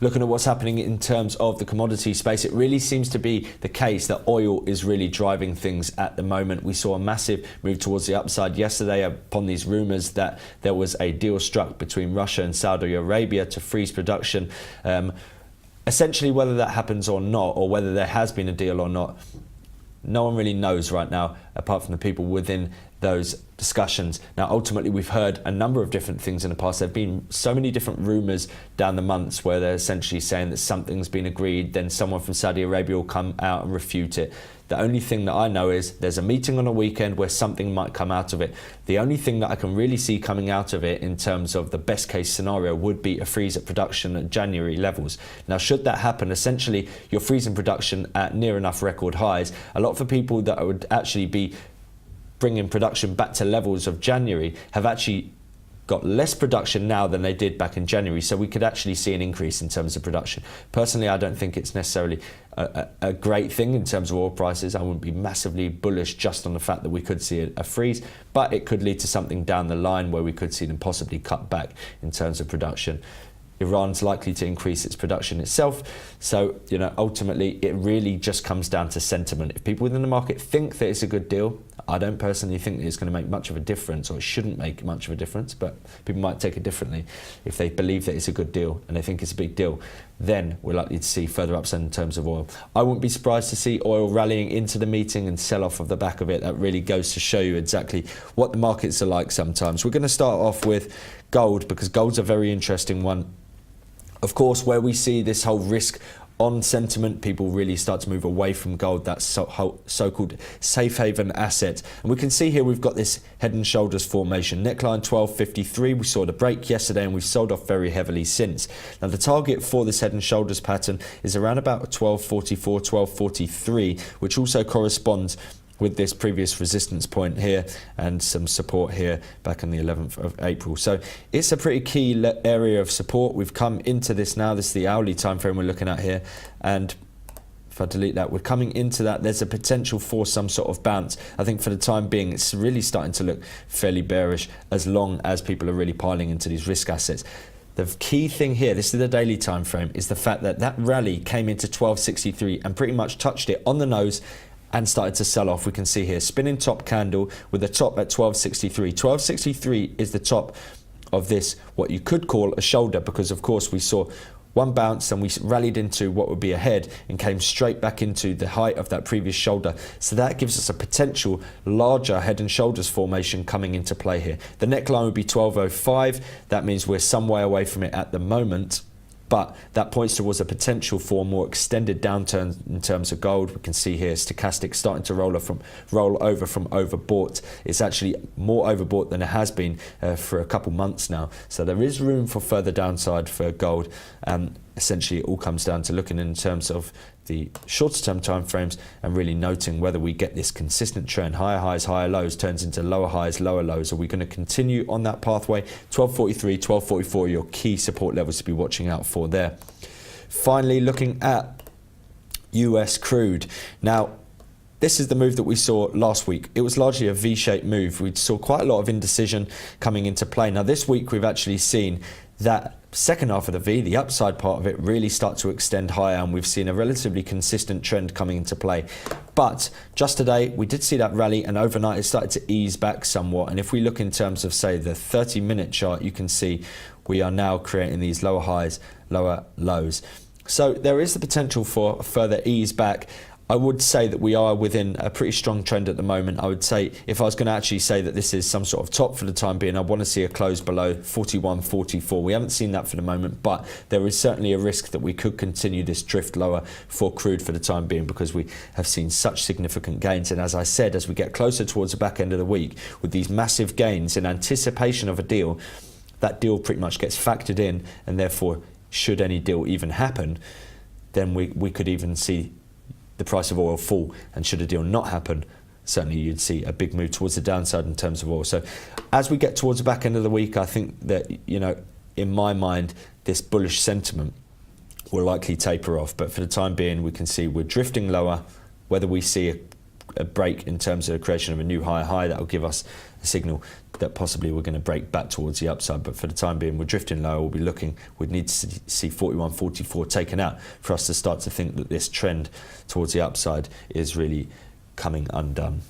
Looking at what's happening in terms of the commodity space, it really seems to be the case that oil is really driving things at the moment. We saw a massive move towards the upside yesterday upon these rumours that there was a deal struck between Russia and Saudi Arabia to freeze production. Essentially, whether that happens or not, or whether there has been a deal or not, no one really knows right now, apart from the people within those discussions. Now, ultimately, we've heard a number of different things in the past. There have been so many different rumours down the months where they're essentially saying that something's been agreed, then someone from Saudi Arabia will come out and refute it. The only thing that I know is there's a meeting on a weekend where something might come out of it. The only thing that I can really see coming out of it in terms of the best case scenario would be a freeze at production at January levels. Now, should that happen, essentially you're freezing production at near enough record highs. A lot of the people that would actually be bringing production back to levels of January have actually got less production now than they did back in January, so we could actually see an increase in terms of production. Personally, I don't think it's necessarily a great thing in terms of oil prices. I wouldn't be massively bullish just on the fact that we could see a freeze, but it could lead to something down the line where we could see them possibly cut back in terms of production. Iran's likely to increase its production itself. So, ultimately, it really just comes down to sentiment. If people within the market think that it's a good deal, I don't personally think that it's going to make much of a difference, or it shouldn't make much of a difference, but people might take it differently. If they believe that it's a good deal and they think it's a big deal, then we're likely to see further upside in terms of oil. I wouldn't be surprised to see oil rallying into the meeting and sell off of the back of it. That really goes to show you exactly what the markets are like sometimes. We're going to start off with gold, because gold's a very interesting one. Of course, where we see this whole risk on sentiment, people really start to move away from gold, that so-called safe haven asset. And we can see here we've got this head and shoulders formation. Neckline 1253, we saw the break yesterday and we've sold off very heavily since. Now, the target for this head and shoulders pattern is around about 1244, 1243, which also corresponds with this previous resistance point here and some support here back on the 11th of April. So it's a pretty key area of support. We've come into this now. This is the hourly time frame we're looking at here. And if I delete that, we're coming into that. There's a potential for some sort of bounce. I think for the time being, it's really starting to look fairly bearish as long as people are really piling into these risk assets. The key thing here, this is the daily time frame, is the fact that that rally came into 1263 and pretty much touched it on the nose and started to sell off. We can see here spinning top candle with a top at 1263. 1263 is the top of this, what you could call a shoulder, because of course we saw one bounce and we rallied into what would be a head and came straight back into the height of that previous shoulder. So that gives us a potential larger head and shoulders formation coming into play here. The neckline would be 1205. That means we're some way away from it at the moment, but that points towards a potential for more extended downturn in terms of gold. We can see here stochastic starting to roll over from overbought. It's actually more overbought than it has been for a couple months now. So there is room for further downside for gold. Essentially, it all comes down to looking in terms of the shorter term time frames and really noting whether we get this consistent trend, higher highs, higher lows, turns into lower highs, lower lows. Are we going to continue on that pathway? 1243, 1244, your key support levels to be watching out for there. Finally, looking at US crude. Now, this is the move that we saw last week. It was largely a V-shaped move. We saw quite a lot of indecision coming into play. Now, this week we've actually seen that second half of the V, the upside part of it, really start to extend higher, and we've seen a relatively consistent trend coming into play. But just today, we did see that rally, and overnight it started to ease back somewhat. And if we look in terms of, say, the 30-minute chart, you can see we are now creating these lower highs, lower lows. So there is the potential for a further ease back. I would say that we are within a pretty strong trend at the moment. I would say, if I was going to actually say that this is some sort of top for the time being, I want to see a close below 41.44. We haven't seen that for the moment, but there is certainly a risk that we could continue this drift lower for crude for the time being, because we have seen such significant gains. And as I said, as we get closer towards the back end of the week with these massive gains in anticipation of a deal, that deal pretty much gets factored in, and therefore, should any deal even happen, then we could even see the price of oil fall. And should a deal not happen, certainly you'd see a big move towards the downside in terms of oil. So as we get towards the back end of the week, I think that, in my mind, this bullish sentiment will likely taper off. But for the time being, we can see we're drifting lower. Whether we see a a break in terms of the creation of a new higher high, that will give us a signal that possibly we're going to break back towards the upside. But for the time being, we're drifting lower. We'll be looking, we'd need to see 41.44 taken out for us to start to think that this trend towards the upside is really coming undone.